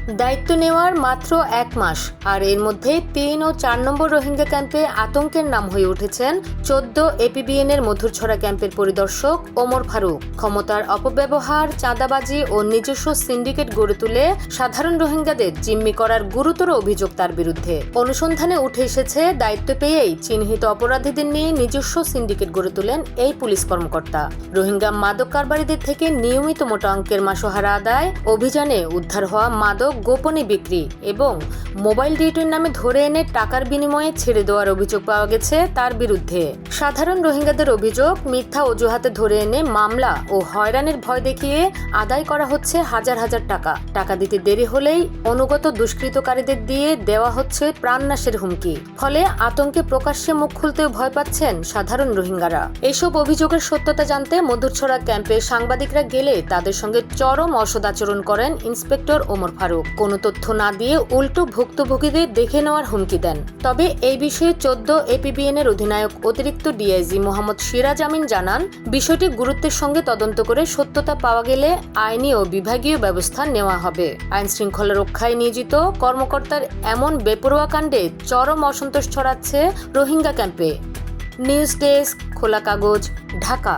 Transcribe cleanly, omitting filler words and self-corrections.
দায়িত্ব নেওয়ার মাত্র 1 মাস আর এর মধ্যে 3 ও 4 নম্বর রোহিঙ্গা ক্যাম্পে আতঙ্কের নাম হয়ে উঠেছেন 14 এপিবিএন এর মধুরছড়া ক্যাম্পের পরিদর্শক ওমর ফারুক। ক্ষমতার অপব্যবহার, চাঁদাবাজি ও নিজস্ব সিন্ডিকেট গড়ে তুলে সাধারণ রোহিঙ্গাদের জিম্মি করার গুরুতর অভিযোগ তার বিরুদ্ধে। অনুসন্ধানে উঠে এসেছে দায়িত্ব পেয়েই চিহ্নিত অপরাধীদের নিয়ে নিজস্ব সিন্ডিকেট গড়ে তোলেন এই পুলিশ কর্মকর্তা। রোহিঙ্গা মাদক কারবারিদের থেকে নিয়মিত মোটা অঙ্কের মাসোহারা আদায়, অভিযানে উদ্ধার হওয়া মাদক গোপনে বিক্রি এবং মোবাইল ডিউটির নামে ধরে এনে টাকার বিনিময়ে ছেড়ে দেওয়ার অভিযোগ পাওয়া গেছে তার বিরুদ্ধে। সাধারণ রোহিঙ্গাদের অভিযোগ, মিথ্যা অজুহাতে ধরে এনে মামলা ও হয়রানির ভয় দেখিয়ে আদায় করা হচ্ছে হাজার হাজার টাকা। টাকা দিতে দেরি হলেই অনুগত দুষ্কৃতকারীদের দিয়ে দেওয়া হচ্ছে প্রাণনাশের হুমকি। ফলে আতঙ্কে প্রকাশ্যে মুখ খুলতেও ভয় পাচ্ছেন সাধারণ রোহিঙ্গারা। এসব অভিযোগের সত্যতা জানতে মধুরছড়া ক্যাম্পে সাংবাদিকরা গেলে তাদের সঙ্গে চরম অসদাচরণ করেন ইন্সপেক্টর ওমর ফারুক। কোনো তথ্য না দিয়ে উল্টো ভুক্তভোগীদের দেখে নেওয়ার হুমকি দেন। তবে এই বিষয়ে 14 এপিবিএন এর অধিনায়ক অতিরিক্ত ডিআইজি মোহাম্মদ সিরাজ আমিন জানান, বিষয়টি গুরুত্বের সঙ্গে তদন্ত করে সত্যতা পাওয়া গেলে আইনি ও বিভাগীয় ব্যবস্থা নেওয়া হবে। আইন শৃঙ্খলা রক্ষায় নিয়োজিত কর্মকর্তার এমন বেপরোয়া কাণ্ডে চরম অসন্তোষ ছড়াচ্ছে রোহিঙ্গা ক্যাম্পে। নিউজ ডেস্ক, খোলা কাগজ, ঢাকা।